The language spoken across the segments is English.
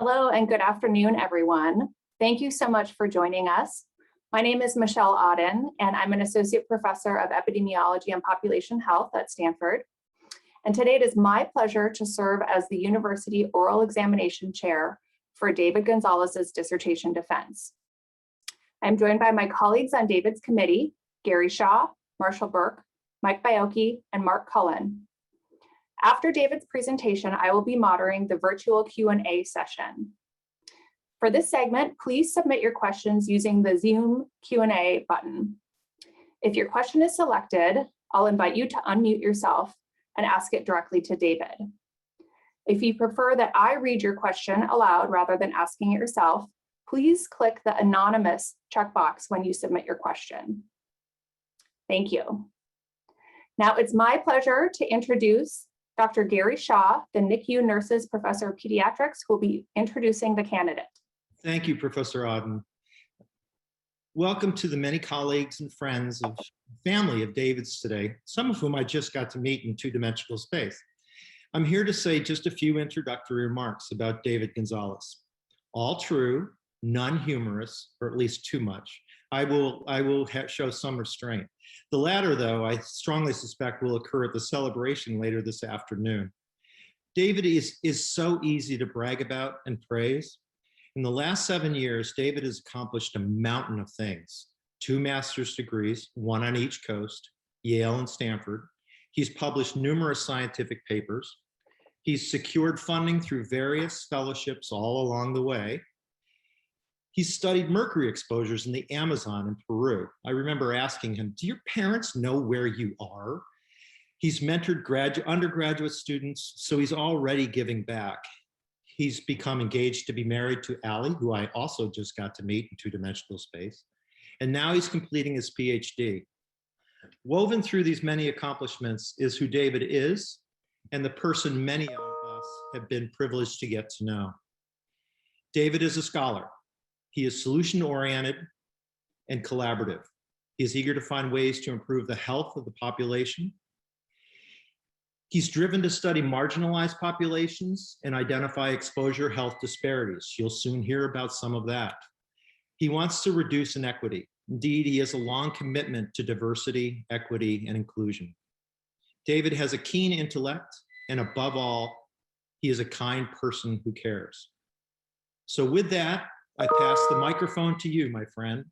Hello and good afternoon, everyone. Thank you so much for joining us. My name is Michelle Auden, and I'm an associate professor of epidemiology and population health at Stanford. And today it is my pleasure to serve as the university oral examination chair for David Gonzalez's dissertation defense. I'm joined by my colleagues on David's committee, Gary Shaw, Marshall Burke, Mike Baiocchi, and Mark Cullen. After David's presentation, I will be moderating the virtual Q&A session. For this segment, please submit your questions using the Zoom Q&A button. If your question is selected, I'll invite you to unmute yourself and ask it directly to David. If you prefer that I read your question aloud rather than asking it yourself, please click the anonymous checkbox when you submit your question. Thank you. Now it's my pleasure to introduce Dr. Gary Shaw, the NICU Nurses Professor of Pediatrics, who will be introducing the candidate. Thank you, Professor Auden. Welcome to the many colleagues and friends of family of David's today, some of whom I just got to meet in two-dimensional space. I'm here to say just a few introductory remarks about David Gonzalez. All true, none humorous, or at least too much. I will show some restraint. The latter, though, I strongly suspect will occur at the celebration later this afternoon. David is so easy to brag about and praise. In the last 7 years, David has accomplished a mountain of things. 2 master's degrees, 1 on each coast, Yale and Stanford. He's published numerous scientific papers. He's secured funding through various fellowships all along the way. He's studied mercury exposures in the Amazon and Peru. I remember asking him, do your parents know where you are? He's mentored undergraduate students, so he's already giving back. He's become engaged to be married to Allie, who I also just got to meet in two-dimensional space. And now he's completing his PhD. Woven through these many accomplishments is who David is and the person many of us have been privileged to get to know. David is a scholar. He is solution-oriented and collaborative. He is eager to find ways to improve the health of the population. He's driven to study marginalized populations and identify exposure health disparities. You'll soon hear about some of that. He wants to reduce inequity. Indeed, he has a long commitment to diversity, equity, and inclusion. David has a keen intellect, and above all, he is a kind person who cares. So with that, I pass the microphone to you, my friend.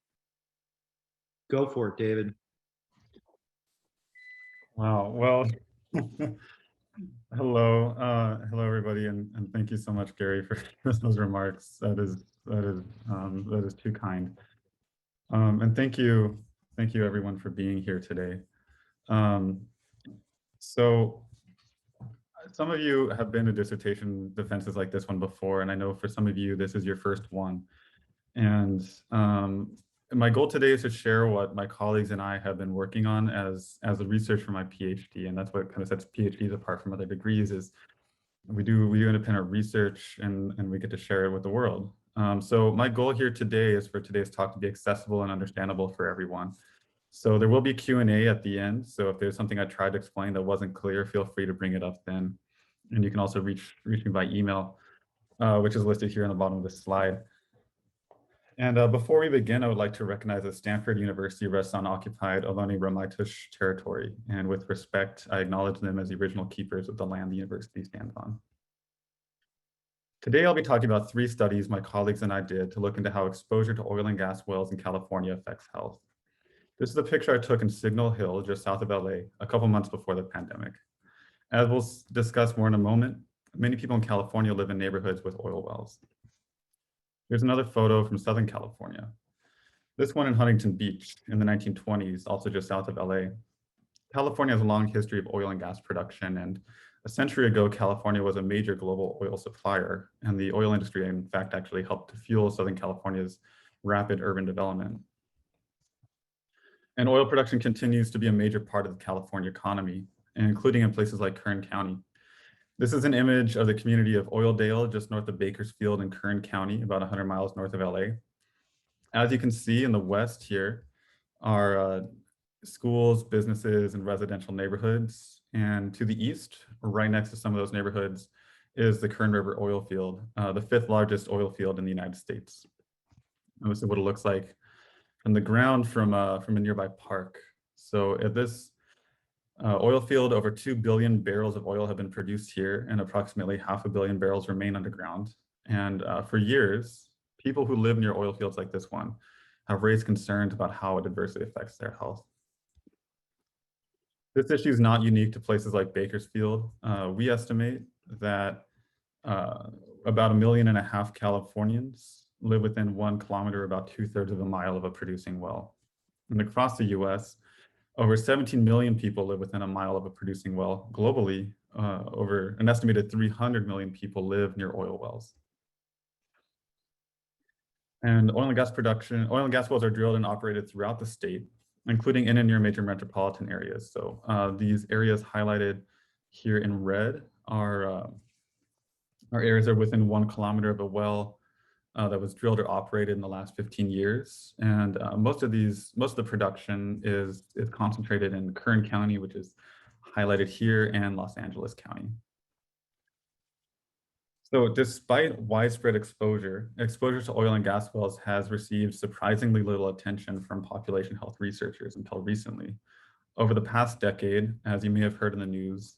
Go for it, David. Wow, well, hello everybody, and thank you so much, Gary, for those remarks. That is too kind. And thank you everyone for being here today. So some of you have been to dissertation defenses like this one before, and I know for some of you this is your first one. And my goal today is to share what my colleagues and I have been working on as a research for my PhD, and that's what kind of sets PhDs apart from other degrees. Is we do independent research and we get to share it with the world. So my goal here today is for today's talk to be accessible and understandable for everyone. So there will be Q&A at the end. So if there's something I tried to explain that wasn't clear, feel free to bring it up then. And you can also reach me by email, which is listed here on the bottom of this slide. And before we begin, I would like to recognize that Stanford University rests on occupied Ohlone Ramaytush territory. And with respect, I acknowledge them as the original keepers of the land the university stands on. Today, I'll be talking about 3 studies my colleagues and I did to look into how exposure to oil and gas wells in California affects health. This is a picture I took in Signal Hill, just south of LA, a couple months before the pandemic. As we'll discuss more in a moment, many people in California live in neighborhoods with oil wells. Here's another photo from Southern California. This one in Huntington Beach in the 1920s, also just south of LA. California has a long history of oil and gas production, and a century ago, California was a major global oil supplier, and the oil industry, in fact, actually helped to fuel Southern California's rapid urban development. And oil production continues to be a major part of the California economy, including in places like Kern County. This is an image of the community of Oildale, just north of Bakersfield in Kern County, about 100 miles north of LA. As you can see in the west here are schools, businesses, and residential neighborhoods. And to the east, right next to some of those neighborhoods, is the Kern River oil field, the 5th largest oil field in the United States. And this is what it looks like from the ground from a nearby park. So at this oil field, over 2 billion barrels of oil have been produced here, and approximately 500 million barrels remain underground. And for years, people who live near oil fields like this one have raised concerns about how it adversely affects their health. This issue is not unique to places like Bakersfield. We estimate that about 1.5 million Californians live within 1 kilometer, about 2/3 of a mile of a producing well. And across the US, over 17 million people live within a mile of a producing well. Globally, over an estimated 300 million people live near oil wells. And oil and gas wells are drilled and operated throughout the state, including in and near major metropolitan areas. So these areas highlighted here in red are areas that are within 1 kilometer of a well that was drilled or operated in the last 15 years. And most of the production is concentrated in Kern County, which is highlighted here, and Los Angeles County. So despite widespread exposure to oil and gas wells has received surprisingly little attention from population health researchers until recently. Over the past decade, as you may have heard in the news,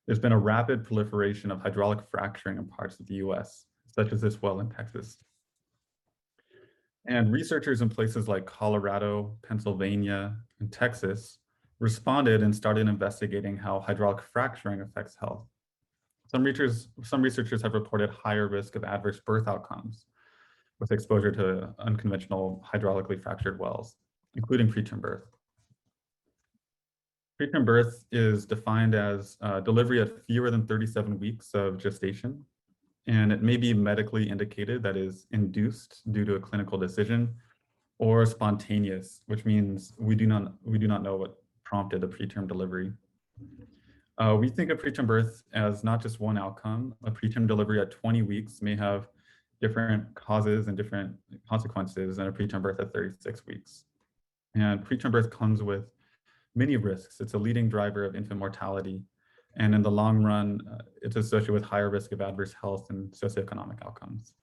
there's been a rapid proliferation of hydraulic fracturing in parts of the US, such as this well in Texas. And researchers in places like Colorado, Pennsylvania, and Texas responded and started investigating how hydraulic fracturing affects health. Some researchers have reported higher risk of adverse birth outcomes with exposure to unconventional hydraulically fractured wells, including preterm birth. Preterm birth is defined as delivery at fewer than 37 weeks of gestation, and it may be medically indicated, that is induced due to a clinical decision, or spontaneous, which means we do not know what prompted the preterm delivery. We think of preterm birth as not just one outcome. A preterm delivery at 20 weeks may have different causes and different consequences than a preterm birth at 36 weeks. And preterm birth comes with many risks. It's a leading driver of infant mortality. And in the long run, it's associated with higher risk of adverse health and socioeconomic outcomes.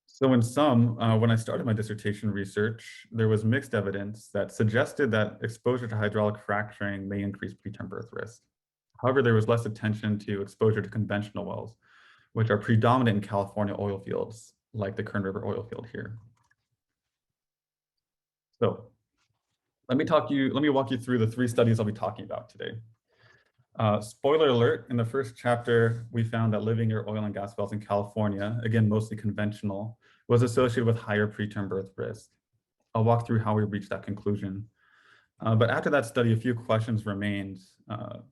So in sum, when I started my dissertation research, there was mixed evidence that suggested that exposure to hydraulic fracturing may increase preterm birth risk. However, there was less attention to exposure to conventional wells, which are predominant in California oil fields, like the Kern River oil field here. So let me walk you through the 3 studies I'll be talking about today. Spoiler alert, in the first chapter, we found that living near oil and gas wells in California, again, mostly conventional, was associated with higher preterm birth risk. I'll walk through how we reached that conclusion. But after that study, a few questions remained.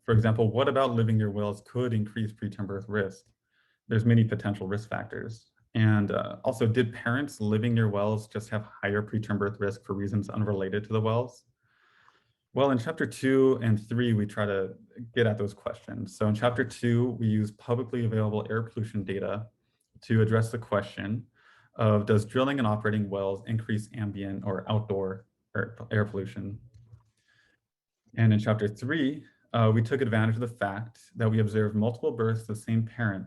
For example, what about living near wells could increase preterm birth risk? There's many potential risk factors. And also, did parents living near wells just have higher preterm birth risk for reasons unrelated to the wells? Well, in chapter 2 and 3, we try to get at those questions. So in chapter 2, we use publicly available air pollution data to address the question of, does drilling and operating wells increase ambient or outdoor air pollution? And in chapter 3, we took advantage of the fact that we observed multiple births of the same parent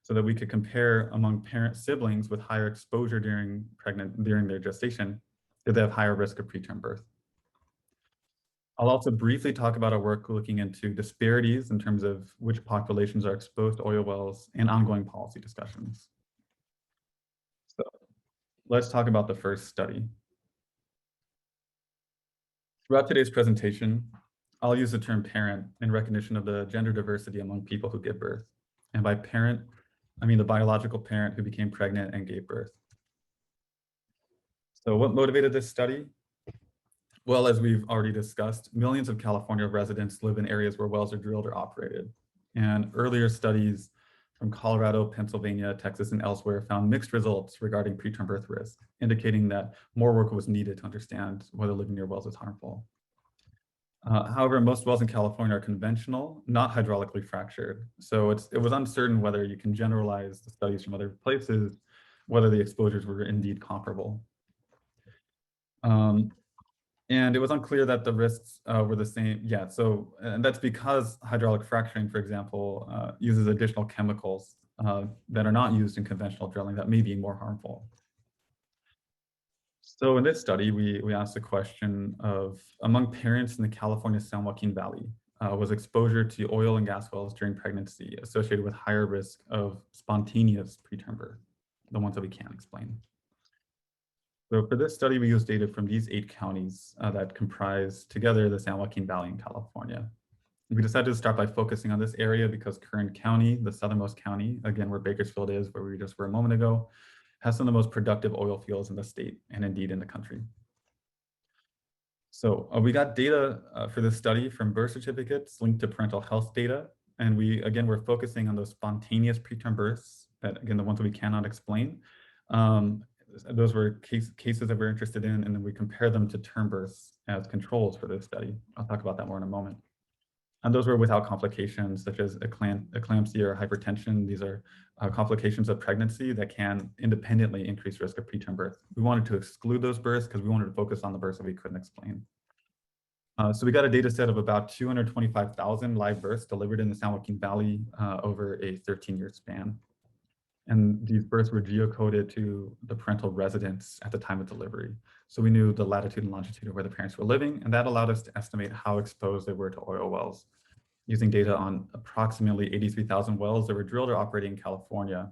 so that we could compare among parent siblings with higher exposure during their gestation, did they have higher risk of preterm birth. I'll also briefly talk about our work looking into disparities in terms of which populations are exposed to oil wells and ongoing policy discussions. So let's talk about the first study. Throughout today's presentation, I'll use the term parent in recognition of the gender diversity among people who give birth. And by parent, I mean the biological parent who became pregnant and gave birth. So what motivated this study? Well, as we've already discussed, millions of California residents live in areas where wells are drilled or operated. And earlier studies from Colorado, Pennsylvania, Texas, and elsewhere found mixed results regarding preterm birth risk, indicating that more work was needed to understand whether living near wells is harmful. However, most wells in California are conventional, not hydraulically fractured. So it was uncertain whether you can generalize the studies from other places, whether the exposures were indeed comparable. And it was unclear that the risks were the same. Yeah, so and that's because hydraulic fracturing, for example, uses additional chemicals that are not used in conventional drilling that may be more harmful. So in this study, we asked the question of, among parents in the California San Joaquin Valley, was exposure to oil and gas wells during pregnancy associated with higher risk of spontaneous preterm birth, the ones that we can't explain. So for this study, we used data from these 8 counties that comprise together the San Joaquin Valley in California. We decided to start by focusing on this area because Kern County, the southernmost county, again, where Bakersfield is, where we just were a moment ago, has some of the most productive oil fields in the state and indeed in the country. So we got data for this study from birth certificates linked to parental health data. And we, again, we're focusing on those spontaneous preterm births that, again, the ones that we cannot explain. Those were cases that we're interested in, and then we compare them to term births as controls for this study. I'll talk about that more in a moment. And those were without complications such as eclampsia or hypertension. These are complications of pregnancy that can independently increase risk of preterm birth. We wanted to exclude those births because we wanted to focus on the births that we couldn't explain. So we got a data set of about 225,000 live births delivered in the San Joaquin Valley over a 13-year span. And these births were geocoded to the parental residence at the time of delivery. So we knew the latitude and longitude of where the parents were living, and that allowed us to estimate how exposed they were to oil wells, using data on approximately 83,000 wells that were drilled or operating in California,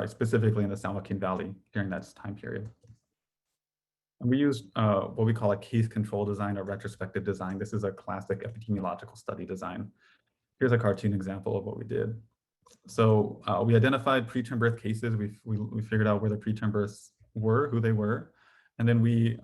specifically in the San Joaquin Valley during that time period. And we used what we call a case control design or retrospective design. This is a classic epidemiological study design. Here's a cartoon example of what we did. So we identified preterm birth cases. We figured out where the preterm births were, who they were, and then we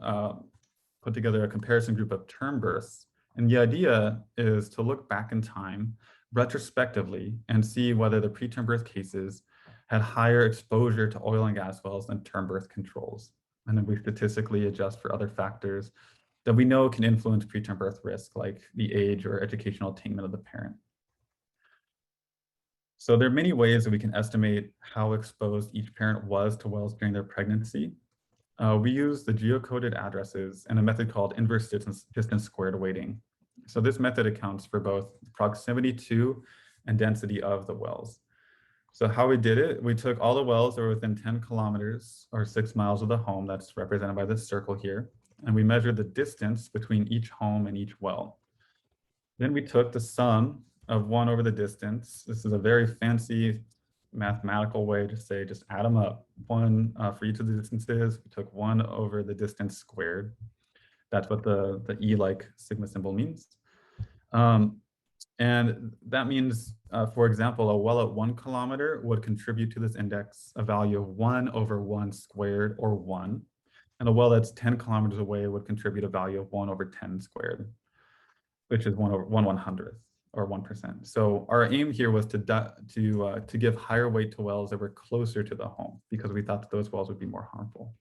put together a comparison group of term births. And the idea is to look back in time retrospectively and see whether the preterm birth cases had higher exposure to oil and gas wells than term birth controls. And then we statistically adjust for other factors that we know can influence preterm birth risk, like the age or educational attainment of the parent. So there are many ways that we can estimate how exposed each parent was to wells during their pregnancy. We use the geocoded addresses and a method called inverse distance squared weighting. So this method accounts for both proximity to and density of the wells. So how we did it, we took all the wells that were within 10 kilometers or 6 miles of the home, that's represented by this circle here, and we measured the distance between each home and each well. Then we took the sum of 1 over the distance. This is a very fancy mathematical way to say just add them up. 1 for each of the distances. We took 1 over the distance squared. That's what the E like sigma symbol means. And that means, for example, a well at 1 kilometer would contribute to this index a value of 1 over 1 squared, or 1. And a well that's 10 kilometers away would contribute a value of 1 over 10 squared, which is 1/100th. Or 1%. So our aim here was to give higher weight to wells that were closer to the home because we thought that those wells would be more harmful.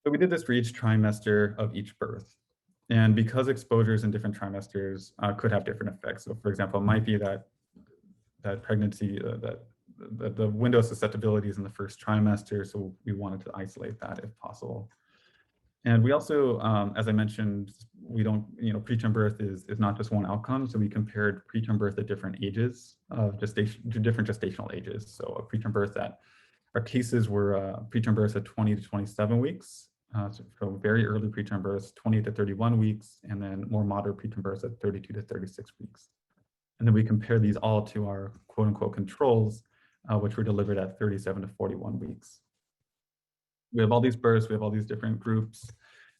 So we did this for each trimester of each birth. And because exposures in different trimesters could have different effects. So for example, it might be that pregnancy, that the window of susceptibility is in the first trimester. So we wanted to isolate that if possible. And we also, as I mentioned, we don't, preterm birth is not just one outcome. So we compared preterm birth at different ages of different gestational ages. So a preterm birth that our cases were preterm births at 20 to 27 weeks. So very early preterm births, 20 to 31 weeks, and then more moderate preterm births at 32 to 36 weeks. And then we compare these all to our quote unquote controls, which were delivered at 37 to 41 weeks. We have all these births, we have all these different groups.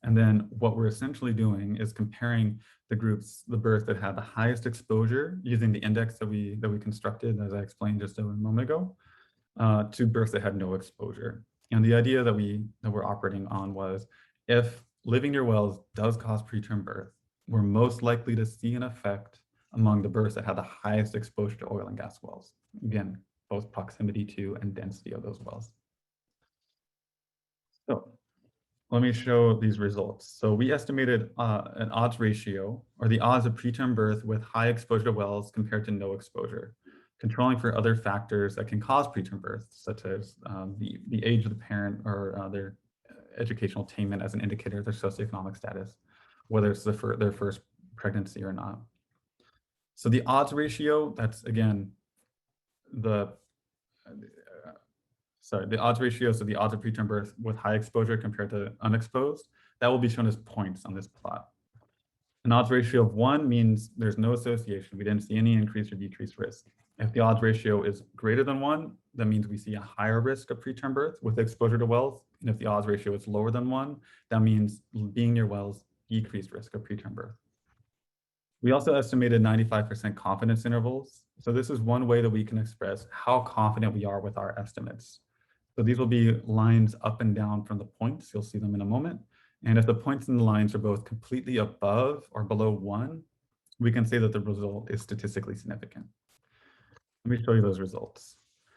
And then what we're essentially doing is comparing the groups, the births that had the highest exposure using the index that we constructed, as I explained just a moment ago, to births that had no exposure. And the idea that we're operating on was, if living near wells does cause preterm birth, we're most likely to see an effect among the births that had the highest exposure to oil and gas wells. Again, both proximity to and density of those wells. So let me show these results. So we estimated an odds ratio, or the odds of preterm birth with high exposure to wells compared to no exposure, controlling for other factors that can cause preterm birth, such as the age of the parent or their educational attainment as an indicator of their socioeconomic status, whether it's their first pregnancy or not. So the odds ratio, that's again, the odds ratio, so the odds of preterm birth with high exposure compared to unexposed, that will be shown as points on this plot. An odds ratio of 1 means there's no association. We didn't see any increase or decreased risk. If the odds ratio is greater than 1, that means we see a higher risk of preterm birth with exposure to wells. And if the odds ratio is lower than 1, that means being near wells decreased risk of preterm birth. We also estimated 95% confidence intervals. So this is one way that we can express how confident we are with our estimates. So these will be lines up and down from the points. You'll see them in a moment. And if the points and the lines are both completely above or below 1, we can say that the result is statistically significant. Let me show you those results.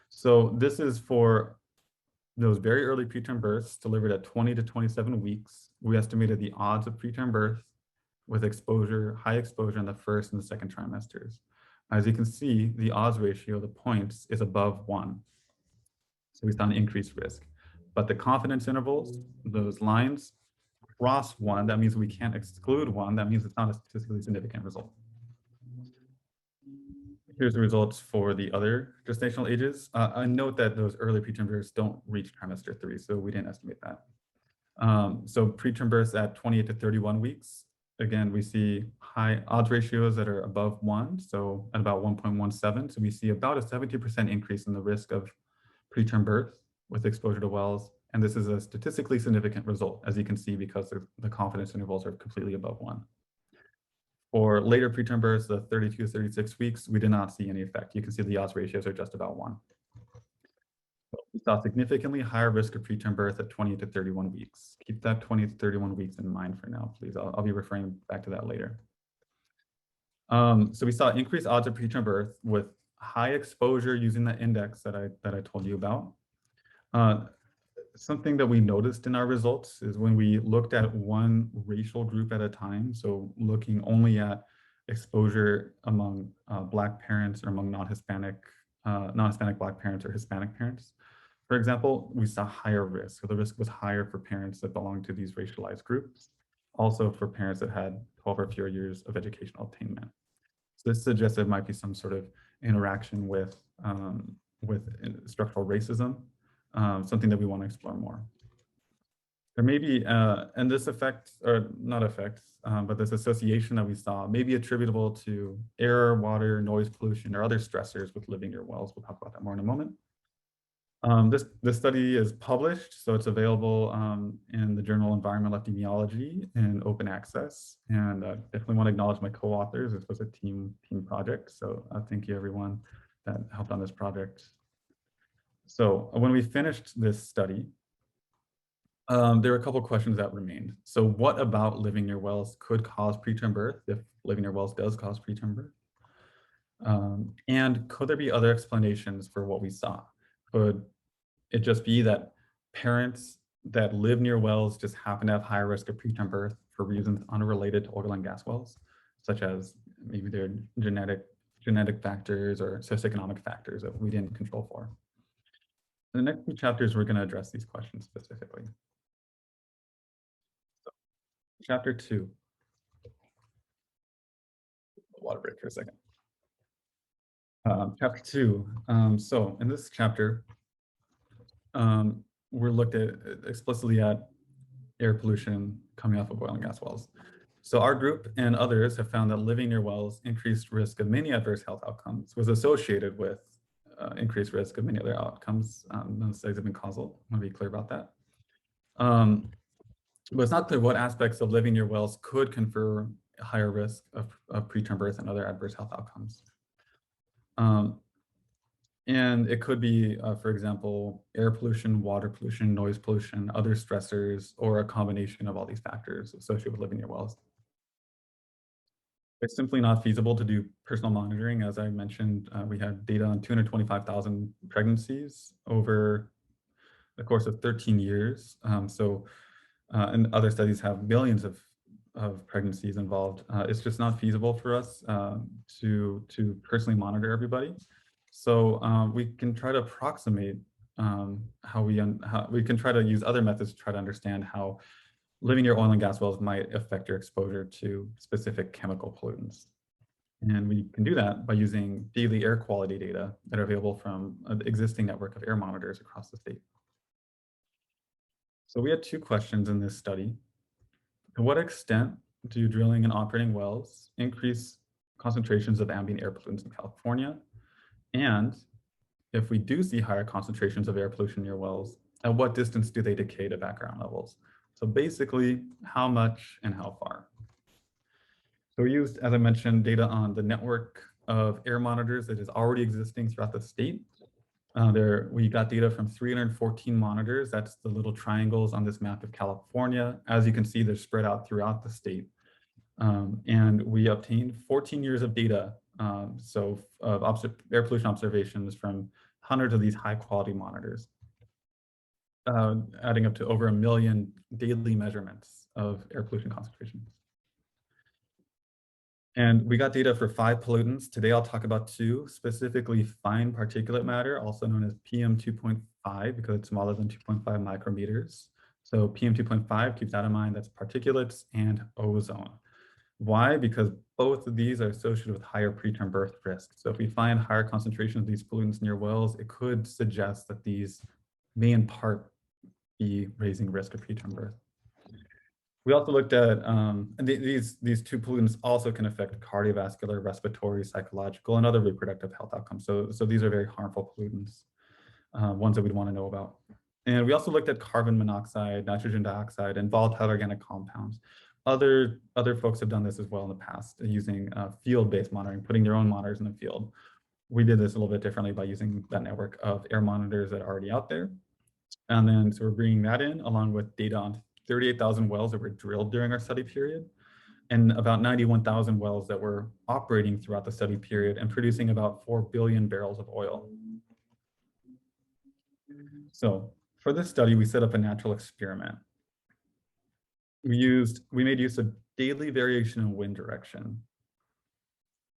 So this is for those very early preterm births delivered at 20 to 27 weeks. We estimated the odds of preterm birth with exposure, high exposure in the first and the second trimesters. As you can see, the odds ratio, the points, is above 1. So we saw an increased risk. But the confidence intervals, those lines, cross 1, that means we can't exclude 1, that means it's not a statistically significant result. Here's the results for the other gestational ages. I note that those early preterm births don't reach trimester 3, so we didn't estimate that. So preterm births at 28 to 31 weeks, again, we see high odds ratios that are above 1, so at about 1.17. So we see about a 70% increase in the risk of preterm birth with exposure to wells. And this is a statistically significant result, as you can see, because the confidence intervals are completely above 1. For later preterm births, the 32 to 36 weeks, we did not see any effect. You can see the odds ratios are just about 1. We saw significantly higher risk of preterm birth at 20 to 31 weeks. Keep that 20 to 31 weeks in mind for now, please. I'll be referring back to that later. So we saw increased odds of preterm birth with high exposure using the index that I told you about. Something that we noticed in our results is when we looked at one racial group at a time, so looking only at exposure among Black parents or among non-Hispanic Black parents or Hispanic parents, for example, we saw higher risk. So the risk was higher for parents that belonged to these racialized groups, also for parents that had 12 or fewer years of educational attainment. So this suggests there might be some sort of interaction with structural racism, something that we want to explore more. There may be, and this effect, or not effect, but this association that we saw may be attributable to air, water, noise pollution, or other stressors with living near wells. We'll talk about that more in a moment. This study is published, so it's available in the journal Environmental Epidemiology in open access. And I definitely want to acknowledge my co-authors. This was a team project, so thank you everyone that helped on this project. So when we finished this study, there were a couple of questions that remained. So what about living near wells could cause preterm birth, if living near wells does cause preterm birth? And could there be other explanations for what we saw? Could it just be that parents that live near wells just happen to have higher risk of preterm birth for reasons unrelated to oil and gas wells, such as maybe their genetic factors or socioeconomic factors that we didn't control for? In the next few chapters, we're going to address these questions specifically. So, chapter 2. Water break for a second. Chapter 2. So in this chapter, we're looked at explicitly at air pollution coming off of oil and gas wells. So our group and others have found that living near wells increased risk of many adverse health outcomes was associated with increased risk of many other outcomes. None of the studies have been causal. I want to be clear about that. But it's not clear what aspects of living near wells could confer a higher risk of preterm birth and other adverse health outcomes. And it could be, for example, air pollution, water pollution, noise pollution, other stressors, or a combination of all these factors associated with living near wells. It's simply not feasible to do personal monitoring. As I mentioned, we had data on 225,000 pregnancies over the course of 13 years. And other studies have millions of pregnancies involved. It's just not feasible for us to personally monitor everybody. So we can try to approximate how we can try to use other methods to try to understand how living near oil and gas wells might affect your exposure to specific chemical pollutants. And we can do that by using daily air quality data that are available from an existing network of air monitors across the state. So we had two questions in this study. To what extent do drilling and operating wells increase concentrations of ambient air pollutants in California? And if we do see higher concentrations of air pollution near wells, at what distance do they decay to background levels? So basically, how much and how far? So we used, as I mentioned, data on the network of air monitors that is already existing throughout the state. We got data from 314 monitors. That's the little triangles on this map of California. As you can see, they're spread out throughout the state. And we obtained 14 years of data, of air pollution observations from hundreds of these high quality monitors, adding up to over 1 million daily measurements of air pollution concentrations. And we got data for 5 pollutants. Today I'll talk about 2, specifically fine particulate matter, also known as PM2.5, because it's smaller than 2.5 micrometers. So PM2.5, keep that in mind, that's particulates and ozone. Why? Because both of these are associated with higher preterm birth risk. So if we find higher concentrations of these pollutants near wells, it could suggest that these may in part be raising risk of preterm birth. We also looked at, and these 2 pollutants also can affect cardiovascular, respiratory, psychological, and other reproductive health outcomes. So these are very harmful pollutants, ones that we'd want to know about. And we also looked at carbon monoxide, nitrogen dioxide, and volatile organic compounds. Other folks have done this as well in the past using field-based monitoring, putting their own monitors in the field. We did this a little bit differently by using that network of air monitors that are already out there. And then so we're bringing that in along with data on 38,000 wells that were drilled during our study period, and about 91,000 wells that were operating throughout the study period and producing about 4 billion barrels of oil. So for this study, we set up a natural experiment. We made use of daily variation in wind direction,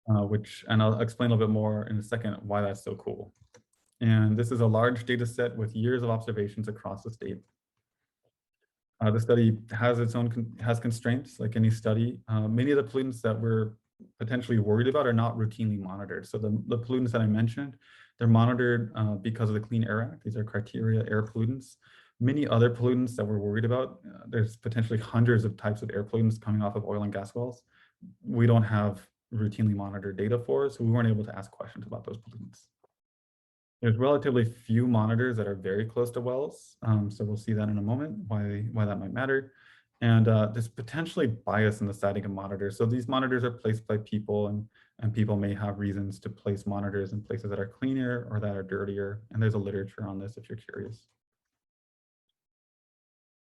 and I'll explain a little bit more in a second why that's so cool. And this is a large data set with years of observations across the state. The study has has constraints like any study. Many of the pollutants that we're potentially worried about are not routinely monitored. So the pollutants that I mentioned, they're monitored because of the Clean Air Act. These are criteria air pollutants. Many other pollutants that we're worried about, there's potentially hundreds of types of air pollutants coming off of oil and gas wells. We don't have routinely monitored data for, so we weren't able to ask questions about those pollutants. There's relatively few monitors that are very close to wells, so we'll see that in a moment, why that might matter. And there's potentially bias in the siting of monitors. So these monitors are placed by people, and people may have reasons to place monitors in places that are cleaner or that are dirtier. And there's a literature on this if you're curious.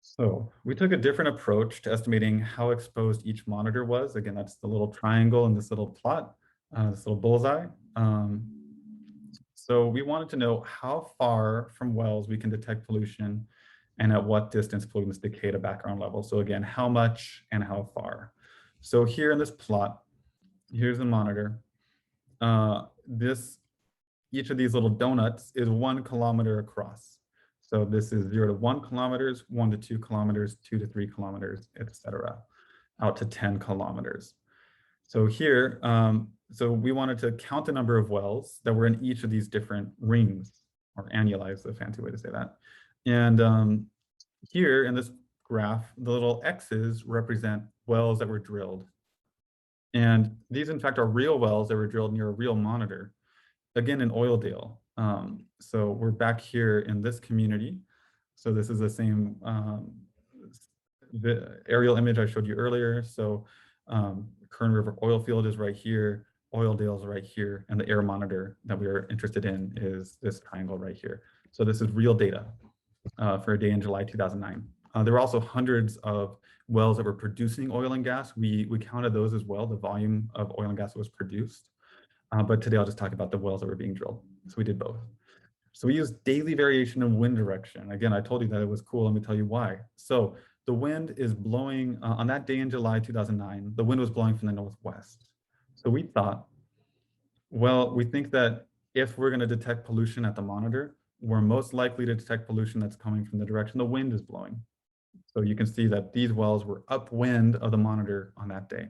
So we took a different approach to estimating how exposed each monitor was. Again, that's the little triangle in this little plot, this little bullseye. So we wanted to know how far from wells we can detect pollution and at what distance pollutants decay to background level. So again, how much and how far. So here in this plot, here's the monitor. Each of these little donuts is 1 kilometer across. So this is 0 to 1 kilometers, 1 to 2 kilometers, 2 to 3 kilometers, etc., out to 10 kilometers. So here, so we wanted to count the number of wells that were in each of these different rings, or annuli is the fancy way to say that. And here in this graph, the little X's represent wells that were drilled. And these, in fact, are real wells that were drilled near a real monitor, again, in Oildale. So we're back here in this community. So this is the same the aerial image I showed you earlier. So Kern River oil field is right here, Oildale is right here, and the air monitor that we are interested in is this triangle right here. So this is real data for a day in July 2009. There were also hundreds of wells that were producing oil and gas. We counted those as well, the volume of oil and gas that was produced. But today I'll just talk about the wells that were being drilled. So we did both. So we used daily variation in wind direction. Again, I told you that it was cool. Let me tell you why. So the wind is blowing, on that day in July 2009, the wind was blowing from the northwest. So we thought, well, we think that if we're going to detect pollution at the monitor, we're most likely to detect pollution that's coming from the direction the wind is blowing. So you can see that these wells were upwind of the monitor on that day.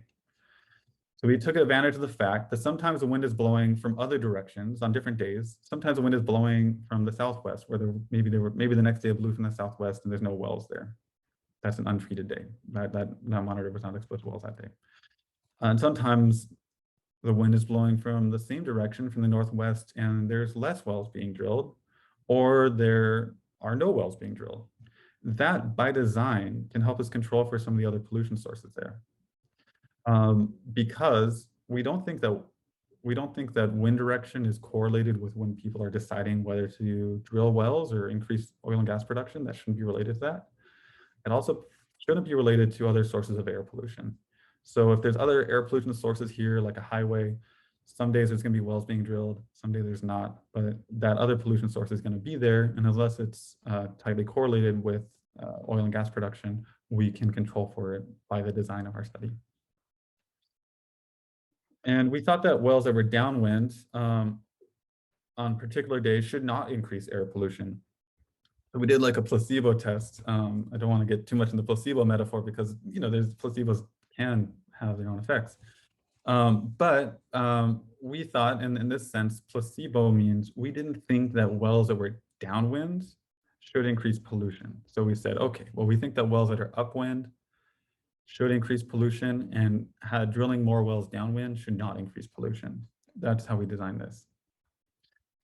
So we took advantage of the fact that sometimes the wind is blowing from other directions on different days. Sometimes the wind is blowing from the southwest, where maybe the next day it blew from the southwest and there's no wells there. That's an untreated day. That monitor was not exposed to wells that day. And sometimes the wind is blowing from the same direction from the northwest and there's less wells being drilled, or there are no wells being drilled. That by design can help us control for some of the other pollution sources there. Because we don't think that wind direction is correlated with when people are deciding whether to drill wells or increase oil and gas production. That shouldn't be related to that. It also shouldn't be related to other sources of air pollution. So if there's other air pollution sources here, like a highway, some days there's going to be wells being drilled, some days there's not, but that other pollution source is going to be there. And unless it's tightly correlated with oil and gas production, we can control for it by the design of our study. And we thought that wells that were downwind on particular days should not increase air pollution. So we did like a placebo test. I don't want to get too much in the placebo metaphor because, you know, there's placebos can have their own effects. But we thought, in this sense, placebo means we didn't think that wells that were downwind should increase pollution. So we said, okay, well, we think that wells that are upwind should increase pollution, and drilling more wells downwind should not increase pollution. That's how we designed this.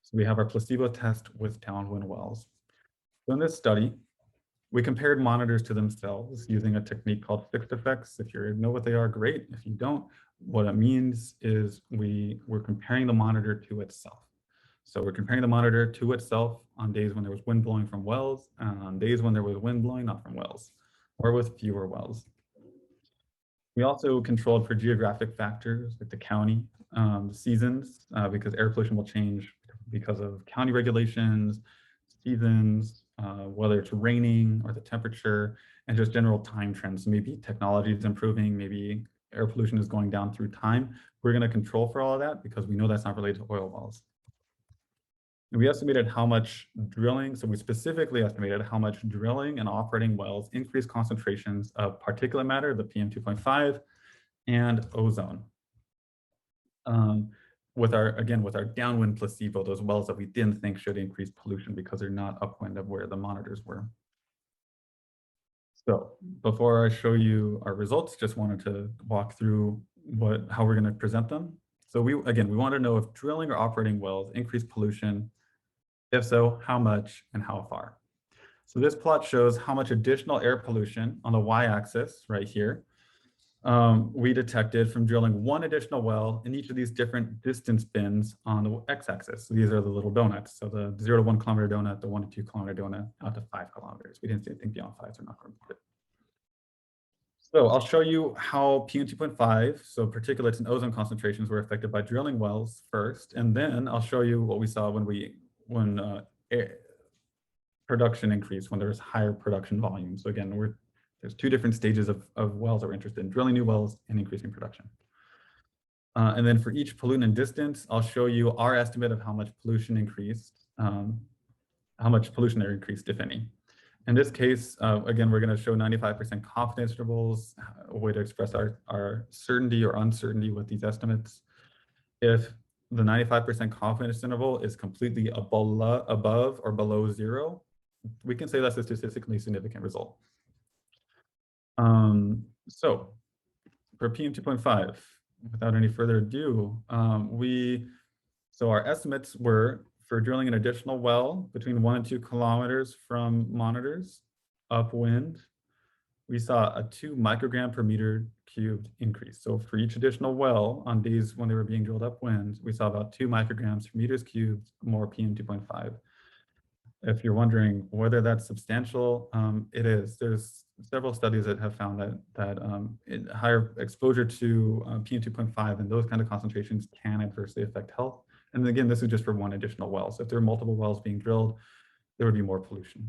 So we have our placebo test with downwind wells. So in this study, we compared monitors to themselves using a technique called fixed effects. If you know what they are, great. If you don't, what it means is we're comparing the monitor to itself. So we're comparing the monitor to itself on days when there was wind blowing from wells, and on days when there was wind blowing not from wells, or with fewer wells. We also controlled for geographic factors like the county, the seasons, because air pollution will change because of county regulations, seasons, whether it's raining or the temperature, and just general time trends. Maybe technology is improving, maybe air pollution is going down through time. We're going to control for all of that because we know that's not related to oil wells. And we estimated how much drilling, so we specifically estimated how much drilling and operating wells increase concentrations of particulate matter, the PM2.5, and ozone. With our downwind placebo, those wells that we didn't think should increase pollution because they're not upwind of where the monitors were. So before I show you our results, just wanted to walk through how we're going to present them. So we want to know if drilling or operating wells increase pollution. If so, how much and how far? So this plot shows how much additional air pollution on the y-axis right here we detected from drilling one additional well in each of these different distance bins on the x-axis. So these are the little donuts. So the 0 to 1 kilometer donut, the 1 to 2 kilometer donut, out to 5 kilometers. We didn't see anything beyond 5, so not reported. So I'll show you how PM2.5, so particulates and ozone concentrations were affected by drilling wells first, and then I'll show you what we saw when production increased, when there was higher production volume. So again, there's two different stages of wells that we're interested in: drilling new wells and increasing production. And then for each pollutant distance, I'll show you our estimate of how much pollution increased, how much pollution there increased, if any. In this case, again, we're going to show 95% confidence intervals, a way to express our certainty or uncertainty with these estimates. If the 95% confidence interval is completely above or below 0, we can say that's a statistically significant result. So for PM2.5, without any further ado, so our estimates were for drilling an additional well between 1 and 2 kilometers from monitors upwind, we saw a 2 microgram per meter cubed increase. So for each additional well on days when they were being drilled upwind, we saw about 2 micrograms per meters cubed more PM2.5. If you're wondering whether that's substantial, it is. There's several studies that have found that higher exposure to PM2.5 and those kind of concentrations can adversely affect health. And again, this is just for one additional well. So if there are multiple wells being drilled, there would be more pollution.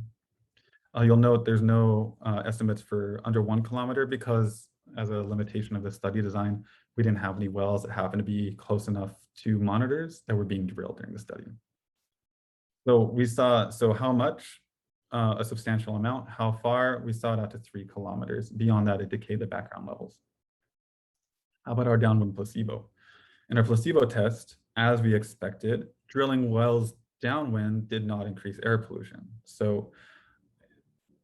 You'll note there's no estimates for under 1 kilometer because as a limitation of the study design, we didn't have any wells that happened to be close enough to monitors that were being drilled during the study. So we saw, so how much? A substantial amount. How far? We saw it out to 3 kilometers. Beyond that, it decayed the background levels. How about our downwind placebo? In our placebo test, as we expected, drilling wells downwind did not increase air pollution. So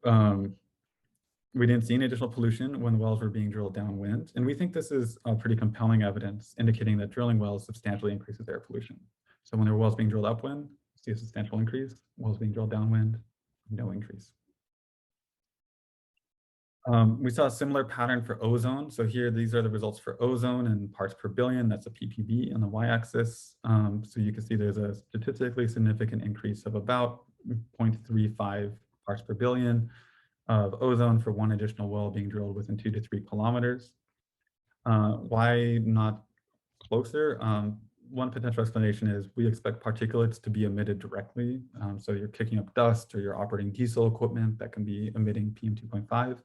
we didn't see any additional pollution when the wells were being drilled downwind. And we think this is pretty compelling evidence indicating that drilling wells substantially increases air pollution. So when there are wells being drilled upwind, see a substantial increase. Wells being drilled downwind, no increase. We saw a similar pattern for ozone. So here, these are the results for ozone in parts per billion. That's a ppb on the y-axis. So you can see there's a statistically significant increase of about 0.35 parts per billion of ozone for one additional well being drilled within 2 to 3 kilometers. Why not closer? One potential explanation is we expect particulates to be emitted directly. So you're kicking up dust or you're operating diesel equipment that can be emitting PM2.5.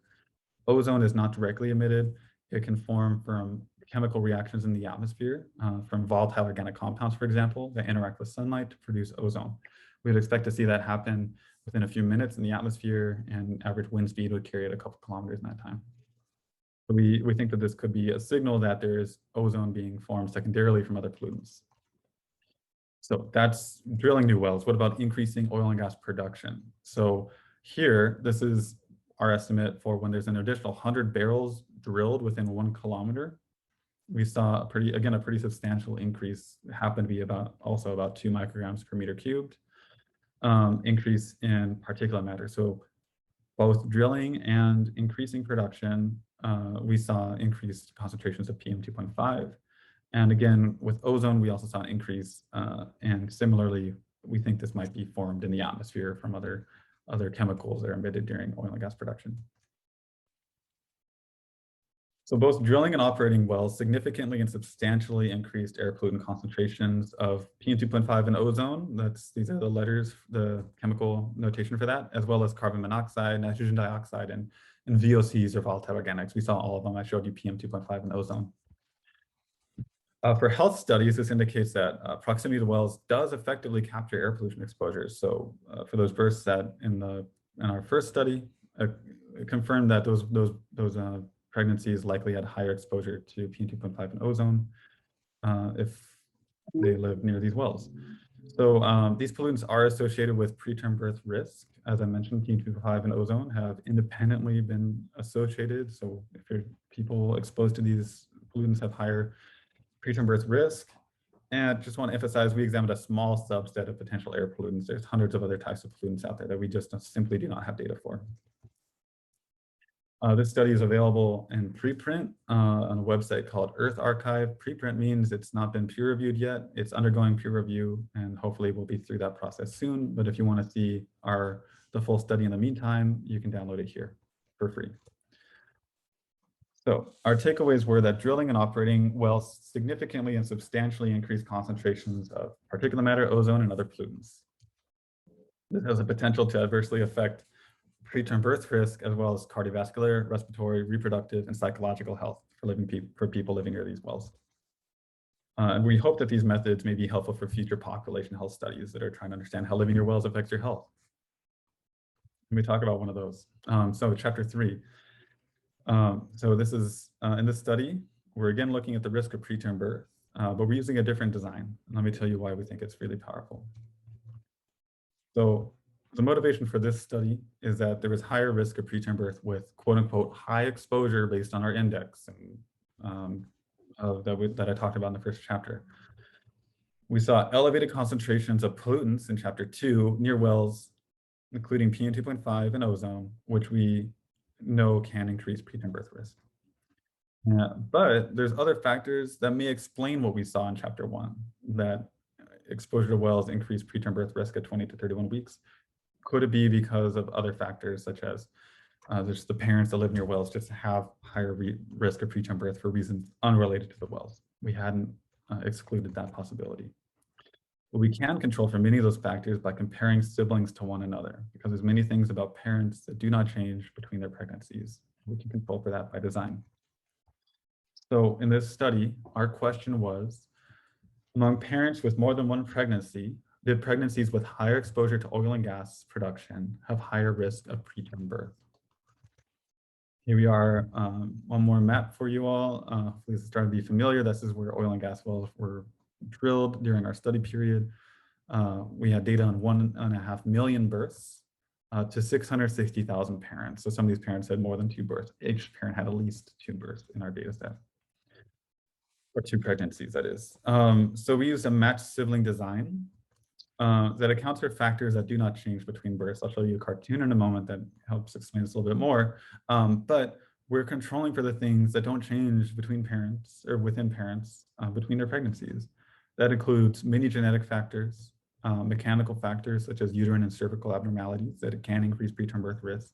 Ozone is not directly emitted. It can form from chemical reactions in the atmosphere, from volatile organic compounds, for example, that interact with sunlight to produce ozone. We'd expect to see that happen within a few minutes in the atmosphere, and average wind speed would carry it a couple kilometers in that time. So we think that this could be a signal that there is ozone being formed secondarily from other pollutants. So that's drilling new wells. What about increasing oil and gas production? So here, this is our estimate for when there's an additional 100 barrels drilled within 1 kilometer. We saw a pretty substantial increase. It happened to be also about 2 micrograms per meter cubed increase in particulate matter. So both drilling and increasing production, we saw increased concentrations of PM2.5. And again, with ozone, we also saw an increase. And similarly, we think this might be formed in the atmosphere from other chemicals that are emitted during oil and gas production. So both drilling and operating wells significantly and substantially increased air pollutant concentrations of PM2.5 and ozone. These are the letters, the chemical notation for that, as well as carbon monoxide, nitrogen dioxide, and VOCs or volatile organics. We saw all of them. I showed you PM2.5 and ozone. For health studies, this indicates that proximity to wells does effectively capture air pollution exposures. So for those births that in our first study, confirmed that those pregnancies likely had higher exposure to PM2.5 and ozone if they live near these wells. So these pollutants are associated with preterm birth risk. As I mentioned, PM2.5 and ozone have independently been associated. So if people exposed to these pollutants have higher preterm birth risk. And I just want to emphasize, we examined a small subset of potential air pollutants. There's hundreds of other types of pollutants out there that we just simply do not have data for. This study is available in preprint on a website called Earth Archive. Preprint means it's not been peer reviewed yet. It's undergoing peer review, and hopefully we'll be through that process soon. But if you want to see the full study in the meantime, you can download it here for free. So our takeaways were that drilling and operating wells significantly and substantially increased concentrations of particulate matter, ozone, and other pollutants. This has a potential to adversely affect preterm birth risk, as well as cardiovascular, respiratory, reproductive, and psychological health for people living near these wells. And we hope that these methods may be helpful for future population health studies that are trying to understand how living near wells affects your health. Let me talk about one of those. So chapter 3. So this is, in this study, we're again looking at the risk of preterm birth, but we're using a different design. Let me tell you why we think it's really powerful. So the motivation for this study is that there is higher risk of preterm birth with quote unquote high exposure based on our index and, that I talked about in the first chapter. We saw elevated concentrations of pollutants in chapter 2 near wells, including PM2.5 and ozone, which we know can increase preterm birth risk. But there's other factors that may explain what we saw in chapter 1, that exposure to wells increase preterm birth risk at 20 to 31 weeks. Could it be because of other factors such as just the parents that live near wells just have higher risk of preterm birth for reasons unrelated to the wells? We hadn't excluded that possibility. But we can control for many of those factors by comparing siblings to one another, because there's many things about parents that do not change between their pregnancies. We can control for that by design. So in this study, our question was, among parents with more than one pregnancy, Did pregnancies with higher exposure to oil and gas production have higher risk of preterm birth? Here we are, one more map for you all. Hopefully this is starting to be familiar. This is where oil and gas wells were drilled during our study period. We had data on 1.5 million births to 660,000 parents. So some of these parents had more than 2 births. Each parent had at least 2 births in our data set. Or 2 pregnancies, that is. So we used a matched sibling design that accounts for factors that do not change between births. I'll show you a cartoon in a moment that helps explain this a little bit more. But we're controlling for the things that don't change between parents or within parents between their pregnancies. That includes many genetic factors, mechanical factors such as uterine and cervical abnormalities that can increase preterm birth risk.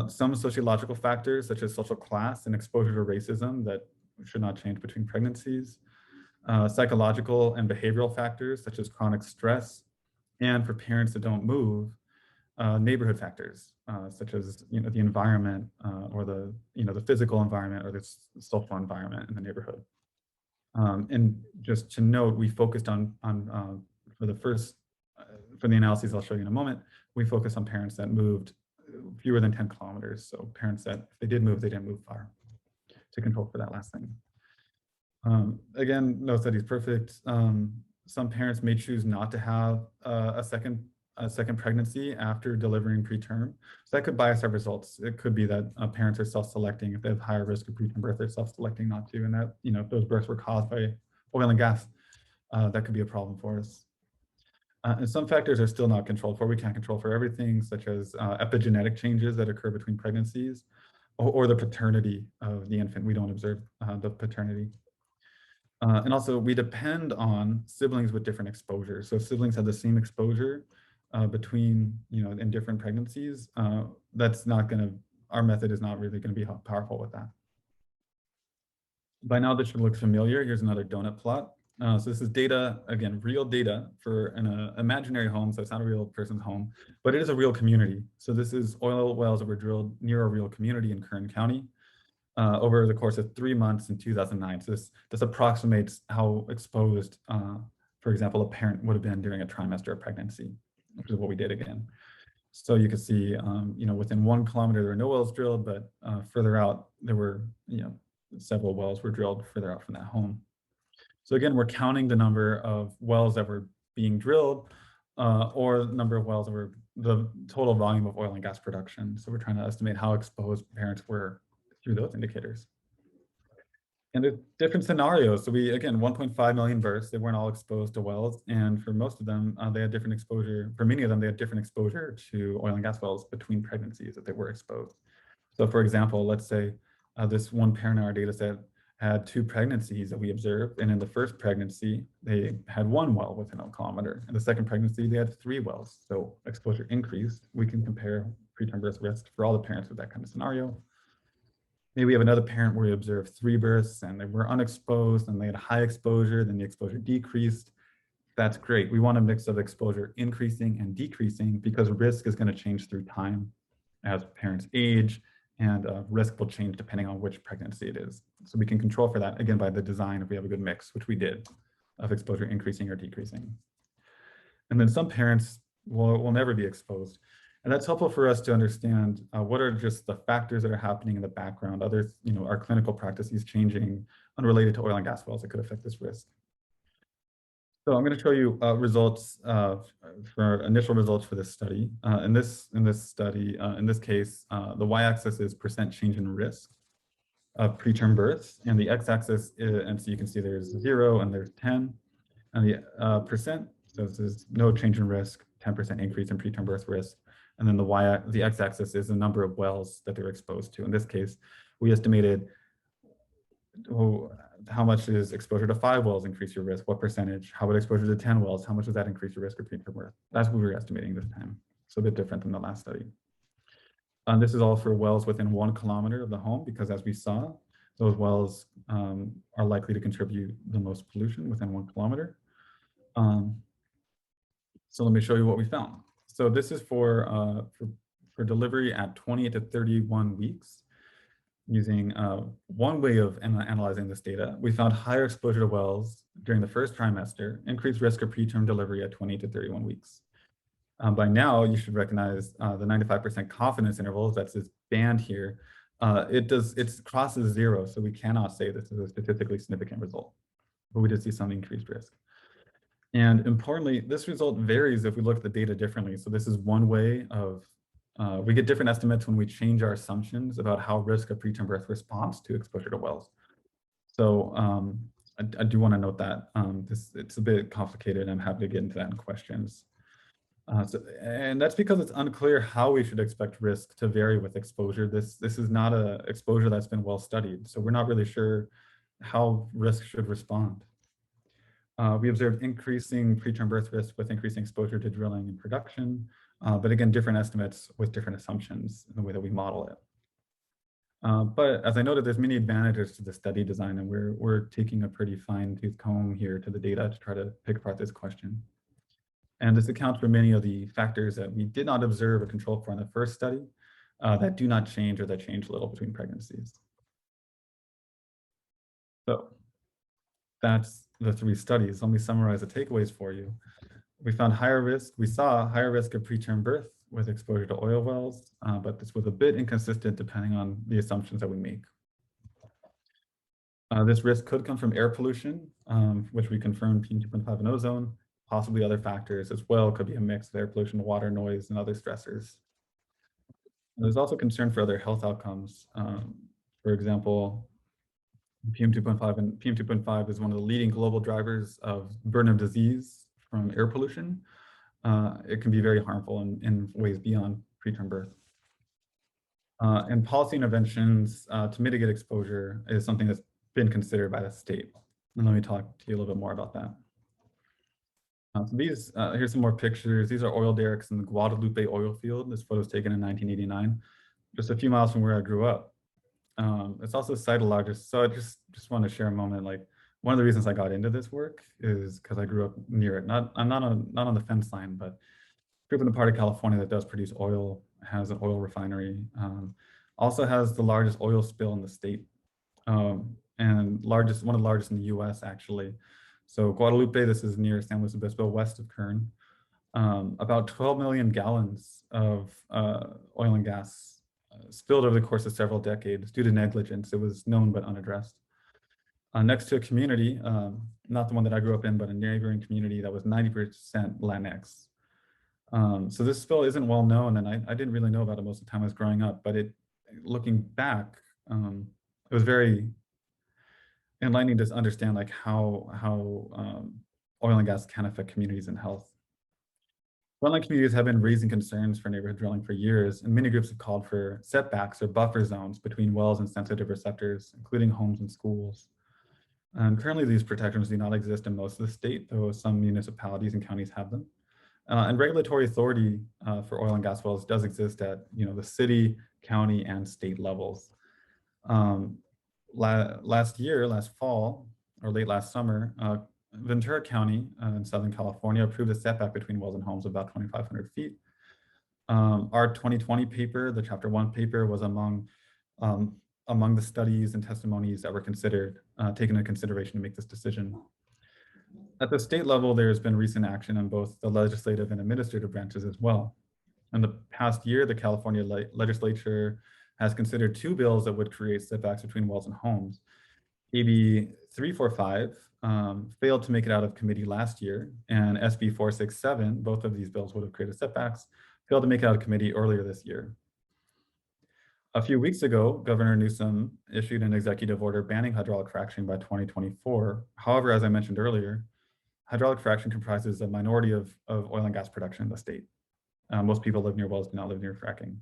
Some sociological factors such as social class and exposure to racism that should not change between pregnancies. Psychological and behavioral factors such as chronic stress, and for parents that don't move, neighborhood factors such as the environment or the physical environment or the social environment in the neighborhood. And just to note, we focused on for the analyses I'll show you in a moment, we focused on parents that moved fewer than 10 kilometers. So parents that if they did move, they didn't move far, to control for that last thing. Again, no study is perfect. Some parents may choose not to have a second pregnancy after delivering preterm. So that could bias our results. It could be that parents are self-selecting. If they have higher risk of preterm birth, they're self-selecting not to. And that, if those births were caused by oil and gas, that could be a problem for us. And some factors are still not controlled for. We can't control for everything, such as epigenetic changes that occur between pregnancies or the paternity of the infant. We don't observe the paternity. And also we depend on siblings with different exposures. So if siblings have the same exposure between, in different pregnancies, that's not gonna, our method is not really gonna be powerful with that. By now this should look familiar. Here's another donut plot. So this is data, again, real data for an imaginary home. So it's not a real person's home, but it is a real community. So this is oil wells that were drilled near a real community in Kern County. Over the course of 3 months in 2009. So this approximates how exposed, for example, a parent would have been during a trimester of pregnancy, which is what we did again. So you can see, within 1 kilometer, there were no wells drilled, but further out, there were, several wells were drilled further out from that home. So again, we're counting the number of wells that were being drilled or the number of wells that were the total volume of oil and gas production. So we're trying to estimate how exposed parents were through those indicators. And the different scenarios. So we, again, 1.5 million births, they weren't all exposed to wells. And for most of them, they had different exposure. For many of them, they had different exposure to oil and gas wells between pregnancies that they were exposed. So for example, let's say this one parent in our data set had 2 pregnancies that we observed. And in the first pregnancy, they had 1 well within a kilometer. In the second pregnancy, they had 3 wells. So exposure increased. We can compare preterm birth risk for all the parents with that kind of scenario. Maybe we have another parent where we observed 3 births and they were unexposed and they had high exposure, then the exposure decreased. That's great. We want a mix of exposure increasing and decreasing because risk is going to change through time as parents age, and risk will change depending on which pregnancy it is. So we can control for that, again, by the design if we have a good mix, which we did, of exposure increasing or decreasing. And then some parents will never be exposed. And that's helpful for us to understand what are just the factors that are happening in the background, other, our clinical practices changing unrelated to oil and gas wells that could affect this risk. So I'm going to show you results for initial results for this study. In this study, in this case, the y-axis is % change in risk of preterm births, and the x-axis, and so you can see there's 0 and there's 10, and the percent, so this is no change in risk, 10% increase in preterm birth risk. And then the x-axis is the number of wells that they're exposed to. In this case, we estimated how much is exposure to 5 wells increase your risk, what percentage, how would exposure to 10 wells, how much does that increase your risk of preterm birth? That's what we were estimating this time. So a bit different than the last study. This is all for wells within 1 kilometer of the home, because as we saw, those wells are likely to contribute the most pollution within 1 kilometer. So let me show you what we found. So this is for delivery at 20 to 31 weeks. using one way of analyzing this data, we found higher exposure to wells during the first trimester, increased risk of preterm delivery at 20 to 31 weeks. By now, you should recognize the 95% confidence intervals, that's this band here. It crosses 0, so we cannot say this is a statistically significant result, but we did see some increased risk. And importantly, this result varies if we look at the data differently. So this is one way of, we get different estimates when we change our assumptions about how risk of preterm birth responds to exposure to wells. So I do want to note that it's a bit complicated. I'm happy to get into that in questions. And that's because it's unclear how we should expect risk to vary with exposure. This is not an exposure that's been well studied. So we're not really sure how risk should respond. We observed increasing preterm birth risk with increasing exposure to drilling and production, but again, different estimates with different assumptions in the way that we model it. But as I noted, there's many advantages to the study design, and we're taking a pretty fine-tooth comb here to the data to try to pick apart this question. And this accounts for many of the factors that we did not observe or control for in the first study that do not change or that change a little between pregnancies. So that's the 3 studies. Let me summarize the takeaways for you. We saw higher risk of preterm birth with exposure to oil wells, but this was a bit inconsistent depending on the assumptions that we make. This risk could come from air pollution, which we confirmed PM2.5 and ozone, possibly other factors as well. Could be a mix of air pollution, water, noise, and other stressors. There's also concern for other health outcomes. For example, PM2.5 and PM2.5 is one of the leading global drivers of burden of disease from air pollution. It can be very harmful in ways beyond preterm birth. And policy interventions to mitigate exposure is something that's been considered by the state. And let me talk to you a little bit more about that. So here's some more pictures. These are oil derricks in the Guadalupe oil field. This photo was taken in 1989, just a few miles from where I grew up. It's also the site of the largest. So I just want to share a moment. Like, one of the reasons I got into this work is because I grew up near it. I'm not on the fence line, but grew up in the part of California that does produce oil, has an oil refinery, also has the largest oil spill in the state, and one of the largest in the U.S. actually. So Guadalupe, this is near San Luis Obispo, west of Kern. About 12 million gallons of oil and gas spilled over the course of several decades due to negligence. It was known but unaddressed. Next to a community, not the one that I grew up in, but a neighboring community that was 90% Latinx. So this spill isn't well known, and I didn't really know about it most of the time I was growing up, but looking back, it was very enlightening to understand like how oil and gas can affect communities and health. Wetland communities have been raising concerns for neighborhood drilling for years, and many groups have called for setbacks or buffer zones between wells and sensitive receptors, including homes and schools. And currently these protections do not exist in most of the state, though some municipalities and counties have them. And regulatory authority for oil and gas wells does exist at the city, county, and state levels. Last fall, or late last summer, Ventura County in Southern California approved a setback between wells and homes of about 2,500 feet. Our 2020 paper, the Chapter 1 paper, was among the studies and testimonies that were taken into consideration to make this decision. At the state level, there's been recent action on both the legislative and administrative branches as well. In the past year, the California legislature has considered 2 bills that would create setbacks between wells and homes. AB 345 failed to make it out of committee last year, and SB 467, both of these bills would have created setbacks, failed to make it out of committee earlier this year. A few weeks ago, Governor Newsom issued an executive order banning hydraulic fracturing by 2024. However, as I mentioned earlier, hydraulic fracturing comprises a minority of oil and gas production in the state. Most people live near wells, do not live near fracking.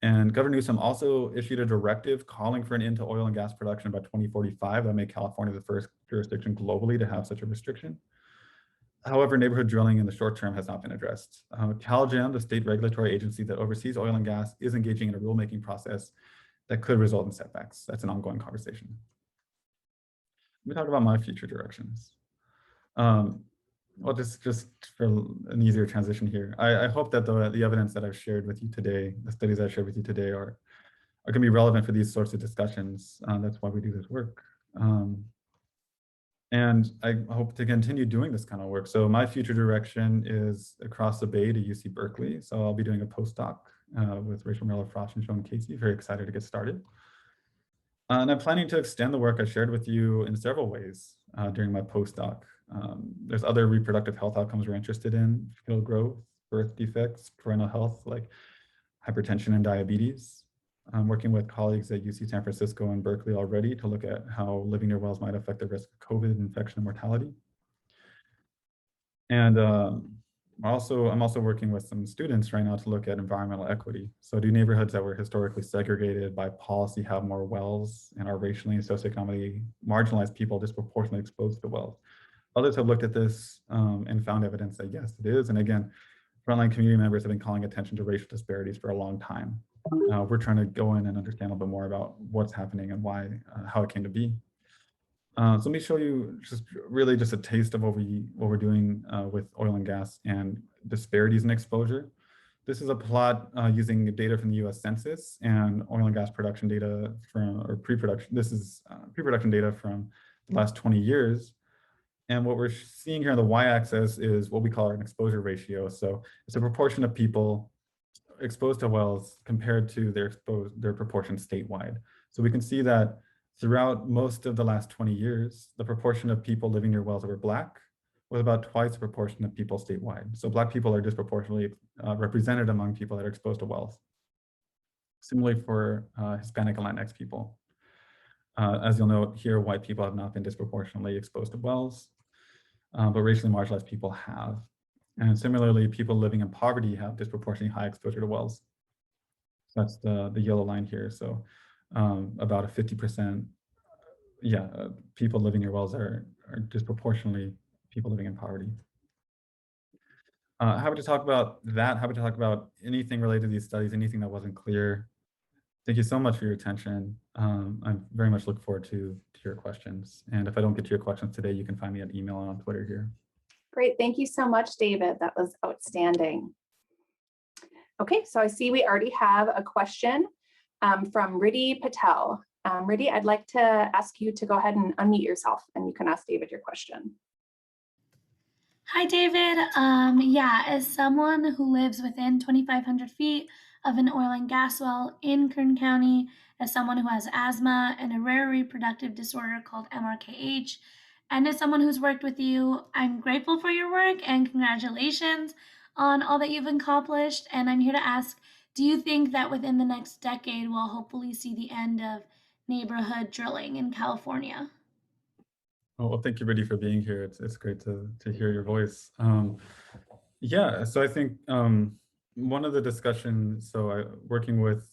And Governor Newsom also issued a directive calling for an end to oil and gas production by 2045 that made California the first jurisdiction globally to have such a restriction. However, neighborhood drilling in the short term has not been addressed. CalGEM, the state regulatory agency that oversees oil and gas, is engaging in a rulemaking process that could result in setbacks. That's an ongoing conversation. Let me talk about my future directions. Well, just for an easier transition here, I hope that the evidence that I've shared with you today, the studies I've shared with you today, are are going to be relevant for these sorts of discussions. That's why we do this work. And I hope to continue doing this kind of work. So my future direction is across the bay to UC Berkeley. So I'll be doing a postdoc with Rachel Miller-Frost and Sean Casey. Very excited to get started. And I'm planning to extend the work I shared with you in several ways during my postdoc. There's other reproductive health outcomes we're interested in: fetal growth, birth defects, parental health like hypertension and diabetes. I'm working with colleagues at UC San Francisco and Berkeley already to look at how living near wells might affect the risk of COVID infection and mortality. And I'm also working with some students right now to look at environmental equity. So do neighborhoods that were historically segregated by policy have more wells, and are racially and socioeconomically marginalized people disproportionately exposed to wells? Others have looked at this and found evidence that yes, it is. And again, frontline community members have been calling attention to racial disparities for a long time. We're trying to go in and understand a little bit more about what's happening and why, how it came to be. So let me show you just a taste of what we're doing with oil and gas and disparities in exposure. This is a plot using data from the U.S. Census and oil and gas production data pre-production. This is pre-production data from the last 20 years. And what we're seeing here on the y-axis is what we call an exposure ratio. So it's a proportion of people exposed to wells compared to their proportion statewide. So we can see that throughout most of the last 20 years, the proportion of people living near wells that were Black was about twice the proportion of people statewide. So Black people are disproportionately represented among people that are exposed to wells. Similarly for Hispanic and Latinx people. As you'll note here, white people have not been disproportionately exposed to wells, but racially marginalized people have. And similarly, people living in poverty have disproportionately high exposure to wells. So that's the yellow line here. So about a 50%, people living near wells are disproportionately people living in poverty. Happy to talk about that. Happy to talk about anything related to these studies, anything that wasn't clear. Thank you so much for your attention. I very much look forward to your questions. And if I don't get to your questions today, you can find me at email and on Twitter here. Great, thank you so much, David. That was outstanding. Okay, so I see we already have a question from Riddhi Patel. Riddhi, I'd like to ask you to go ahead and unmute yourself and you can ask David your question. Hi, David. As someone who lives within 2,500 feet of an oil and gas well in Kern County, as someone who has asthma and a rare reproductive disorder called MRKH, and as someone who's worked with you, I'm grateful for your work and congratulations on all that you've accomplished. And I'm here to ask, do you think that within the next decade, we'll hopefully see the end of neighborhood drilling in California? Oh, well, thank you, Riddhi, for being here. It's great to hear your voice. So I think one of the discussions, working with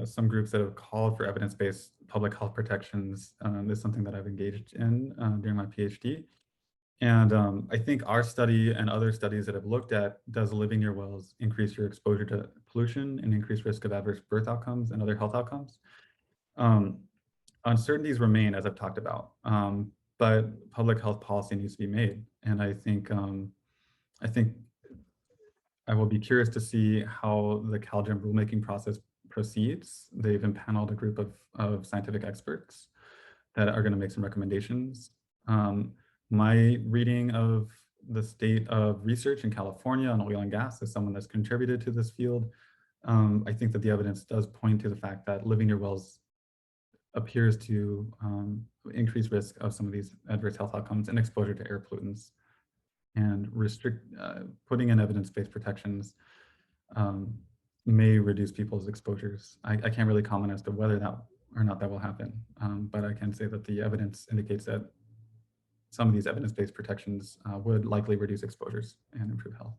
some groups that have called for evidence-based public health protections is something that I've engaged in during my PhD. And I think our study and other studies that have looked at, does living near wells increase your exposure to pollution and increase risk of adverse birth outcomes and other health outcomes? Uncertainties remain, as I've talked about, but public health policy needs to be made. And I think I will be curious to see how the CalGEM rulemaking process proceeds. They've impaneled a group of scientific experts that are going to make some recommendations. My reading of the state of research in California on oil and gas as someone that's contributed to this field, I think that the evidence does point to the fact that living near wells appears to increase risk of some of these adverse health outcomes and exposure to air pollutants, and putting in evidence-based protections may reduce people's exposures. I can't really comment as to whether that or not that will happen, but I can say that the evidence indicates that some of these evidence-based protections would likely reduce exposures and improve health.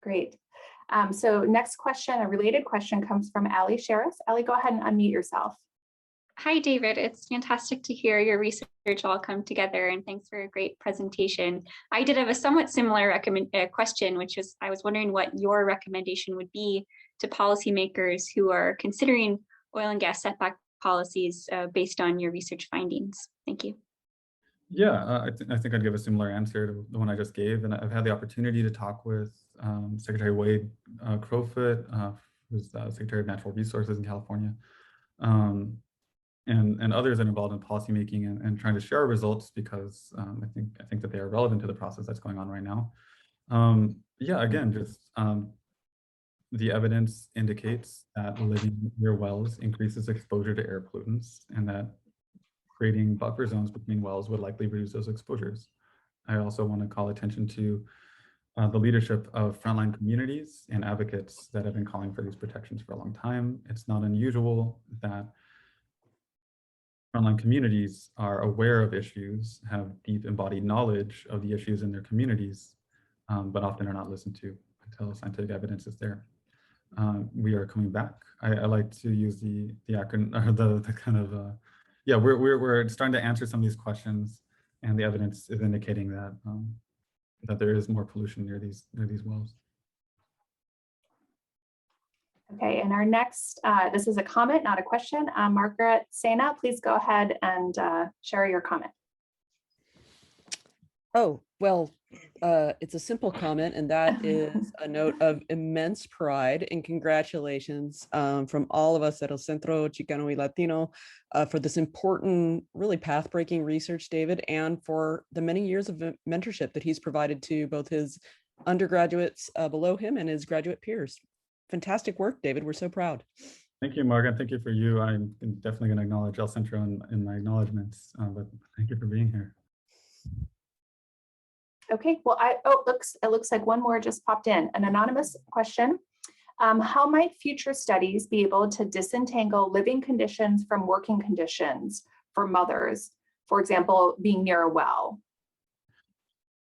Great. So next question, a related question comes from Ali Sheriff. Ali, go ahead and unmute yourself. Hi, David. It's fantastic to hear your research all come together, and thanks for a great presentation. I did have a somewhat similar question, which is I was wondering what your recommendation would be to policymakers who are considering oil and gas setback policies based on your research findings. Thank you. Yeah, I think I'd give a similar answer to the one I just gave. And I've had the opportunity to talk with Secretary Wade Crowfoot who's Secretary of Natural Resources in California, and others that are involved in policymaking and trying to share our results because I think that they are relevant to the process that's going on right now. Yeah, again, just the evidence indicates that living near wells increases exposure to air pollutants, and that creating buffer zones between wells would likely reduce those exposures. I also want to call attention to the leadership of frontline communities and advocates that have been calling for these protections for a long time. It's not unusual that frontline communities are aware of issues, have deep embodied knowledge of the issues in their communities, but often are not listened to until scientific evidence is there. We are coming back. I like to use the acronym, or the kind of, yeah, we're starting to answer some of these questions, and the evidence is indicating that that there is more pollution near these wells. Okay, and our next, this is a comment, not a question. Margaret Sena, please go ahead and share your comment. Oh, well, it's a simple comment, and that is a note of immense pride and congratulations from all of us at El Centro Chicano y Latino for this important, really path-breaking research, David, and for the many years of mentorship that he's provided to both his undergraduates below him and his graduate peers. Fantastic work, David. We're so proud. Thank you, Morgan. Thank you for you. I'm definitely going to acknowledge El Centro in my acknowledgements, but thank you for being here. Okay, well, it looks like one more just popped in. An anonymous question. How might future studies be able to disentangle living conditions from working conditions for mothers, for example, being near a well?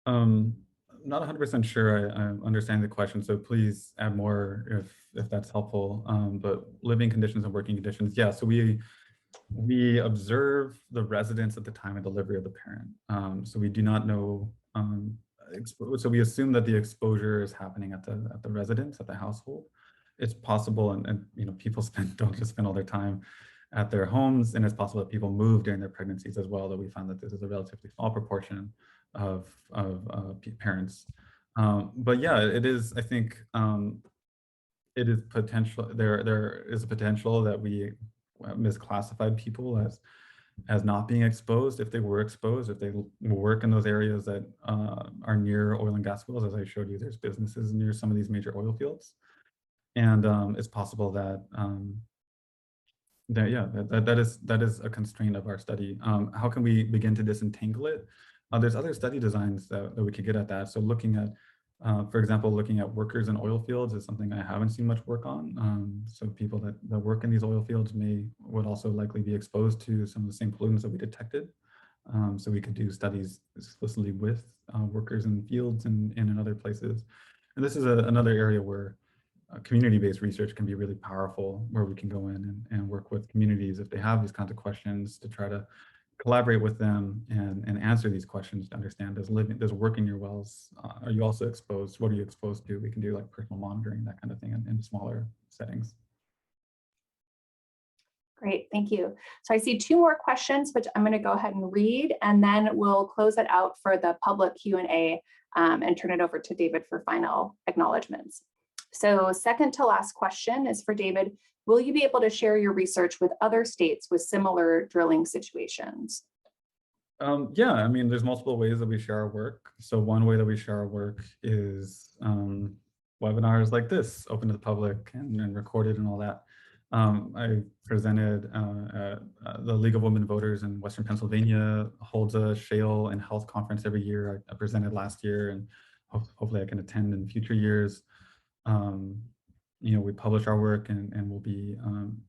Not 100% sure I understand the question, so please add more if that's helpful. But living conditions and working conditions, yeah, so we observe the residence at the time of delivery of the parent. So we do not know, so we assume that the exposure is happening at the residence, at the household. It's possible, and you know, people don't just spend all their time at their homes, and it's possible that people move during their pregnancies as well, though we found that this is a relatively small proportion of parents. But yeah, it is, I think, it is potential, there is a potential that we misclassified people as not being exposed if they were exposed, if they work in those areas that are near oil and gas wells. As I showed you, there's businesses near some of these major oil fields. And it's possible that, that is a constraint of our study. How can we begin to disentangle it? There's other study designs that we could get at that. So looking at, for example, looking at workers in oil fields is something I haven't seen much work on. So people that work in these oil fields would also likely be exposed to some of the same pollutants that we detected. So we could do studies explicitly with workers in fields and in other places. And this is another area where community-based research can be really powerful, where we can go in and work with communities if they have these kinds of questions, to try to collaborate with them and answer these questions to understand, does working your wells, are you also exposed? What are you exposed to? We can do like personal monitoring, that kind of thing in smaller settings. Great, thank you. So I see two more questions, which I'm going to go ahead and read, and then we'll close it out for the public Q&A and turn it over to David for final acknowledgements. So second to last question is for David. Will you be able to share your research with other states with similar drilling situations? Yeah, I mean, there's multiple ways that we share our work. So one way that we share our work is webinars like this, open to the public and recorded and all that. I presented the League of Women Voters in Western Pennsylvania holds a shale and health conference every year. I presented last year, and hopefully I can attend in future years. You know, we publish our work, and we'll be,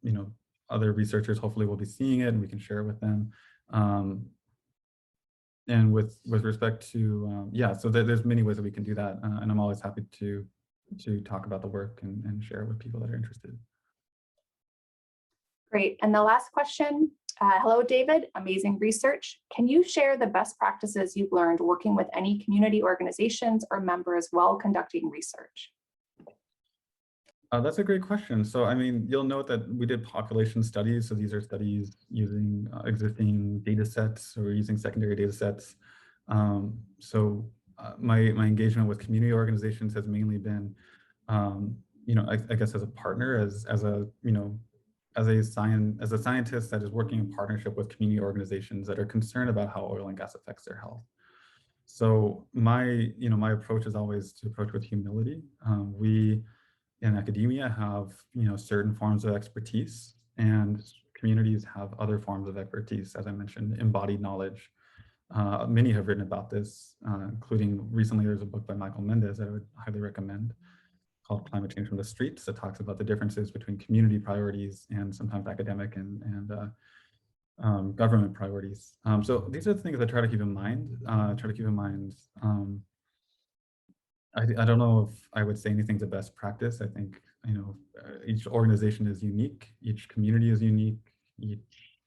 you know, other researchers hopefully will be seeing it, and we can share it with them. And with respect to, yeah, so there's many ways that we can do that, and I'm always happy to talk about the work and share it with people that are interested. Great, and the last question. Hello, David, amazing research. Can you share the best practices you've learned working with any community organizations or members while conducting research? That's a great question. So, I mean, you'll note that we did population studies. So these are studies using existing data sets or using secondary data sets. My engagement with community organizations has mainly been I guess as a partner, as a scientist that is working in partnership with community organizations that are concerned about how oil and gas affects their health. So my approach is always to approach with humility. We in academia have, certain forms of expertise, and communities have other forms of expertise, as I mentioned, embodied knowledge. Many have written about this, including recently there's a book by Michael Mendez that I would highly recommend called Climate Change from the Streets, that talks about the differences between community priorities and sometimes academic and government priorities. So these are the things I try to keep in mind. I don't know if I would say anything's a best practice. I think, each organization is unique, each community is unique, each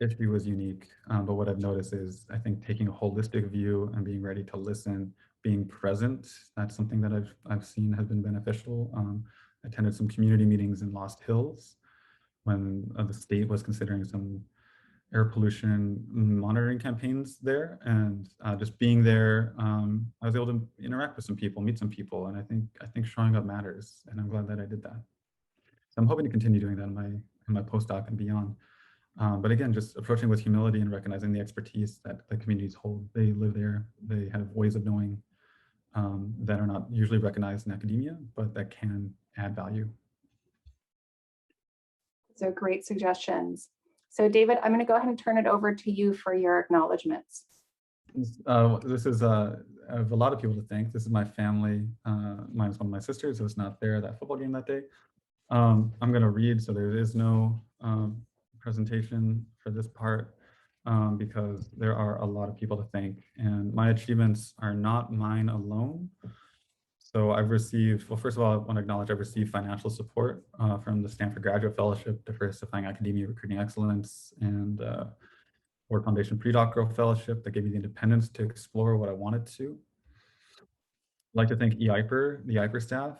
issue is unique. But what I've noticed is, I think taking a holistic view and being ready to listen, being present, that's something that I've seen has been beneficial. I attended some community meetings in Lost Hills when the state was considering some air pollution monitoring campaigns there, and just being there, I was able to interact with some people, meet some people, and I think showing up matters, and I'm glad that I did that. So I'm hoping to continue doing that in my postdoc and beyond. But again, just approaching with humility and recognizing the expertise that the communities hold. They live there, they have ways of knowing that are not usually recognized in academia, but that can add value. So great suggestions. So David, I'm going to go ahead and turn it over to you for your acknowledgements. This is, I have a lot of people to thank. This is my family, minus one of my sisters who was not there at that football game that day. I'm going to read, so there is no presentation for this part, because there are a lot of people to thank, and my achievements are not mine alone. So I've received, well, first of all, I want to acknowledge I've received financial support from the Stanford Graduate Fellowship, Diversifying Academia, Recruiting Excellence, and Ford Foundation Predoctoral Fellowship that gave me the independence to explore what I wanted to. I'd like to thank E-IPER, the E-IPER staff,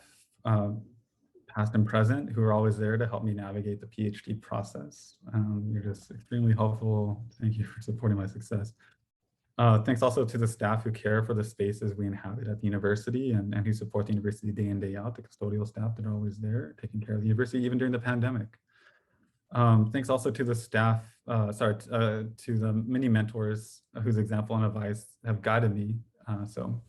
past and present, who are always there to help me navigate the PhD process. You're just extremely helpful. Thank you for supporting my success. Thanks also to the staff who care for the spaces we inhabit at the university and who support the university day in, day out, the custodial staff that are always there taking care of the university, even during the pandemic. Thanks also to the staff, to the many mentors whose example and advice have guided me. So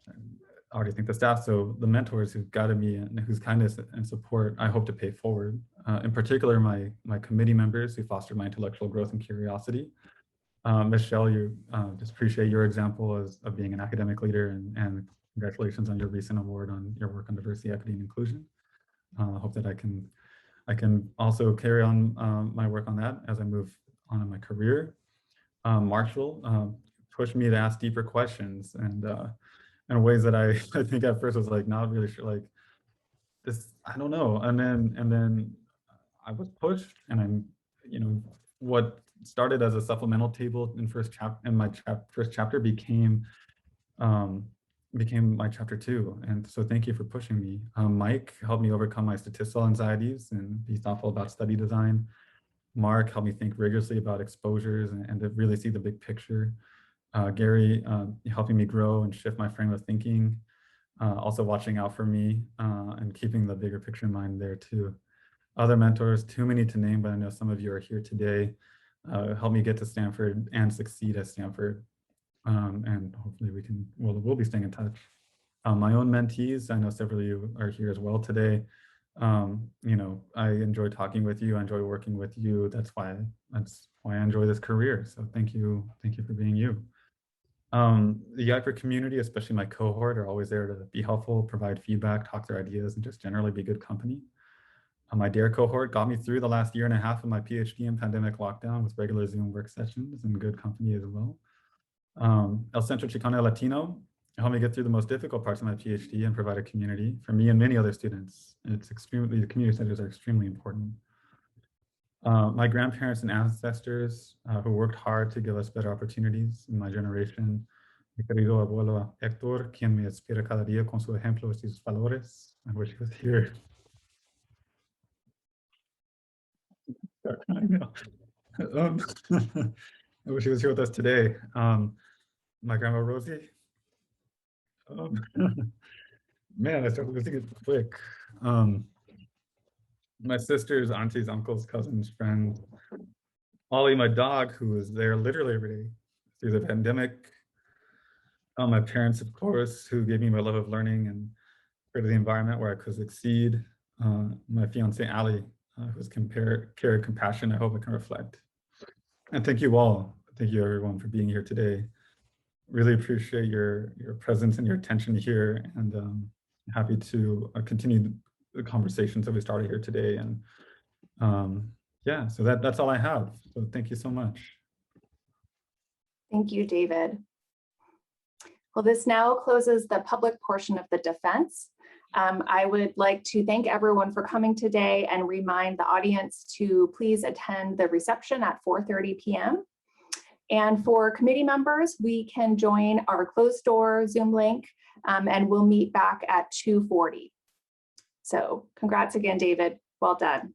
I already thank the staff, so the mentors who've guided me and whose kindness and support I hope to pay forward. In particular, my committee members who fostered my intellectual growth and curiosity. Michelle, just appreciate your example of being an academic leader, and congratulations on your recent award on your work on diversity, equity, and inclusion. I hope that I can also carry on my work on that as I move on in my career. Marshall pushed me to ask deeper questions, and in ways that I think at first was like not really sure, like this, I don't know, and then I was pushed, and what started as a supplemental table in my first chapter became my chapter 2. And so thank you for pushing me. Mike helped me overcome my statistical anxieties and be thoughtful about study design. Mark helped me think rigorously about exposures and to really see the big picture. Gary helping me grow and shift my frame of thinking, also watching out for me and keeping the bigger picture in mind there too. Other mentors, too many to name, but I know some of you are here today. Help me get to Stanford and succeed at Stanford. And hopefully we'll be staying in touch. My own mentees, I know several of you are here as well today. I enjoy talking with you. I enjoy working with you. That's why I enjoy this career. So thank you for being you. The E-IPER community, especially my cohort, are always there to be helpful, provide feedback, talk their ideas, and just generally be good company. My DARE cohort got me through the last 1.5 years of my PhD in pandemic lockdown with regular Zoom work sessions and good company as well. El Centro Chicano Latino helped me get through the most difficult parts of my PhD and provide a community for me and many other students. The community centers are extremely important. My grandparents and ancestors who worked hard to give us better opportunities in my generation. Mi querido abuelo Héctor, quien me inspira cada día con su ejemplo y sus valores. I wish he was here. I know. I wish he was here with us today. My grandma Rosie. Man, I started losing it quick. My sister's, aunties, uncles, cousins, friends, Ollie, my dog, who was there literally every day through the pandemic. My parents, of course, who gave me my love of learning and created the environment where I could succeed. My fiance, Allie, who's care and compassion, I hope I can reflect. And thank you all. Thank you everyone for being here today. Really appreciate your presence and your attention here, and happy to continue the conversations that we started here today. And yeah, so that's all I have. So thank you so much. Thank you, David. Well, this now closes the public portion of the defense. I would like to thank everyone for coming today and remind the audience to please attend the reception at 4:30 p.m. And for committee members, we can join our closed door Zoom link, and we'll meet back at 2:40. So congrats again, David. Well done.